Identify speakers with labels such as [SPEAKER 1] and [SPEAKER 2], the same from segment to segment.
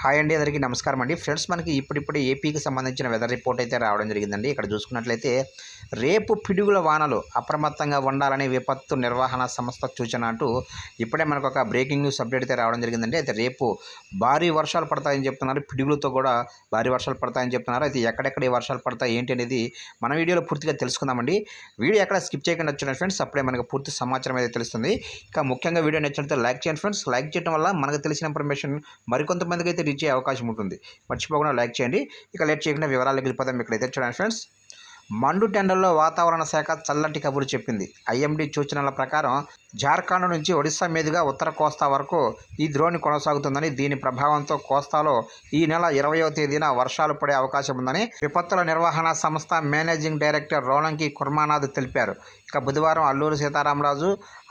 [SPEAKER 1] Hi అండి, అందరికీ నమస్కారం అండి. ఫ్రెండ్స్, మనకి ఇప్పుడిప్పుడే ఏపీకి సంబంధించిన వెదర్ రిపోర్ట్ అయితే రావడం జరిగిందండి. ఇక్కడ చూసుకున్నట్లయితే రేపు పిడుగుల వానలు అప్రమత్తంగా ఉండాలని విపత్తు నిర్వహణ సంస్థ సూచన అంటూ ఇప్పుడే మనకు ఒక బ్రేకింగ్ న్యూస్ అప్డేట్ అయితే రావడం జరిగిందండి. అయితే రేపు భారీ వర్షాలు పడతాయని చెప్తున్నారు, పిడుగులతో కూడా భారీ వర్షాలు పడతాయని చెప్తున్నారు. అయితే ఎక్కడెక్కడ ఈ వర్షాలు పడతాయి ఏంటి అనేది మన వీడియోలో పూర్తిగా తెలుసుకుందామండి. వీడియో ఎక్కడ స్కిప్ చేయకుండా వచ్చిన ఫ్రెండ్స్, అప్పుడే మనకు పూర్తి సమాచారం అయితే తెలుస్తుంది. ఇంకా ముఖ్యంగా వీడియో నచ్చినట్లయితే లైక్ చేయండి ఫ్రెండ్స్. లైక్ చేయడం వల్ల మనకు తెలిసిన ఇన్ఫర్మేషన్ మరికొంతమందికి అయితే రీచ్ అయ్యే అవకాశం ఉంటుంది. మర్చిపోకుండా లైక్ చేయండి. ఇక లేట్ చేయకుండా వివరాలకు వెళ్ళిపోతాం. ఇక్కడైతే చూడండి ఫ్రెండ్స్, మండు టెండర్లో వాతావరణ శాఖ చల్లటి కబురు చెప్పింది. ఐఎండీ సూచనల ప్రకారం జార్ఖండ్ నుంచి ఒడిశా మీదుగా ఉత్తర కోస్తా వరకు ఈ ద్రోణి కొనసాగుతుందని, దీని ప్రభావంతో కోస్తాలో ఈ నెల 20వ తేదీన వర్షాలు పడే అవకాశం ఉందని విపత్తుల నిర్వహణ సంస్థ మేనేజింగ్ డైరెక్టర్ రోలంకి కుర్మానాథ్ తెలిపారు. ఇక బుధవారం అల్లూరు సీతారామరాజు,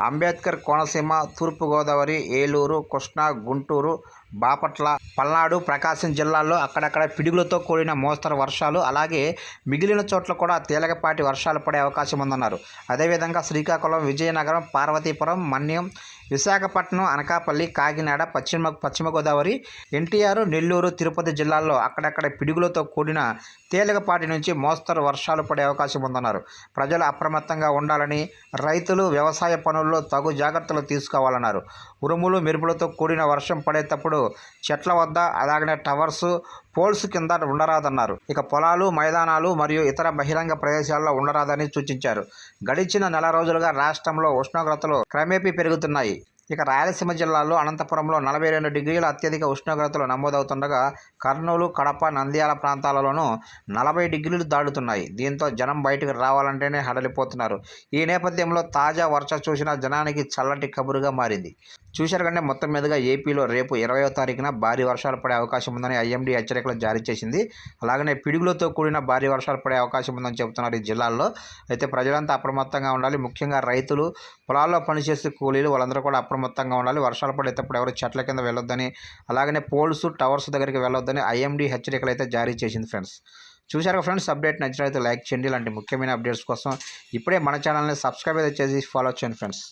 [SPEAKER 1] అంబేద్కర్ కోనసీమ, తూర్పుగోదావరి, ఏలూరు, కృష్ణా, గుంటూరు, బాపట్ల, పల్నాడు, ప్రకాశం జిల్లాల్లో అక్కడక్కడ పిడుగులతో కూడిన మోస్తరు వర్షాలు, అలాగే మిగిలిన చోట్ల కూడా తేలికపాటి వర్షాలు పడే అవకాశం ఉందన్నారు. అదేవిధంగా శ్రీకాకుళం, విజయనగరం, పార్వతీపురం, మన్యం, విశాఖపట్నం, అనకాపల్లి, కాకినాడ, పశ్చిమ గోదావరి, ఎన్టీఆర్, నెల్లూరు, తిరుపతి జిల్లాల్లో అక్కడక్కడ పిడుగులతో కూడిన తేలికపాటి నుంచి మోస్తరు వర్షాలు పడే అవకాశం ఉందన్నారు. ప్రజలు అప్రమత్తంగా ఉండాలని, రైతులు వ్యవసాయ పనుల్లో తగు జాగ్రత్తలు తీసుకోవాలన్నారు. ఉరుములు, మెరుపులతో కూడిన వర్షం పడేటప్పుడు చెట్ల వద్ద, అలాగనే టవర్స్, పోల్స్ కింద ఉండరాదన్నారు. ఇక పొలాలు, మైదానాలు మరియు ఇతర బహిరంగ ప్రదేశాల్లో ఉండరాదని సూచించారు. గడిచిన నెల రోజులుగా రాష్ట్రంలో ఉష్ణోగ్రతలు క్రమేపీ పెరుగుతున్నాయి. ఇక రాయలసీమ జిల్లాలో అనంతపురంలో 42 డిగ్రీల అత్యధిక ఉష్ణోగ్రతలు నమోదవుతుండగా కర్నూలు, కడప, నంద్యాల ప్రాంతాలలోనూ 40 డిగ్రీలు దాటుతున్నాయి. దీంతో జనం బయటకు రావాలంటేనే హడలిపోతున్నారు. ఈ నేపథ్యంలో తాజా వర్ష సూచన జనానికి చల్లటి కబురుగా మారింది. చూశారు కంటే మొత్తం మీదుగా ఏపీలో రేపు 20వ తారీఖున భారీ వర్షాలు పడే అవకాశం ఉందని ఐఎండీ హెచ్చరికలు జారీ చేసింది. అలాగనే పిడుగులతో కూడిన భారీ వర్షాలు పడే అవకాశం ఉందని చెబుతున్నారు ఈ జిల్లాల్లో. అయితే ప్రజలంతా అప్రమత్తంగా ఉండాలి. ముఖ్యంగా రైతులు, పొలాల్లో పనిచేసే కూలీలు, వాళ్ళందరూ కూడా అప్రమత్తంగా ఉండాలి. వర్షాలు పడేటప్పుడు ఎవరు చెట్ల కింద వెళ్ళొద్దని, అలాగనే పోల్స్, టవర్స్ దగ్గరికి వెళ్ళొద్దని ఐఎండీ హెచ్చరికలు అయితే జారీ చేసింది ఫ్రెండ్స్. చూశారు ఫ్రెండ్స్, అప్డేట్ నచ్చినట్లయితే లైక్ చేయండి. ఇలాంటి ముఖ్యమైన అప్డేట్స్ కోసం ఇప్పుడే మన ఛానల్ని సబ్స్క్రైబ్ అయితే చేసి ఫాలో చేయండి ఫ్రెండ్స్.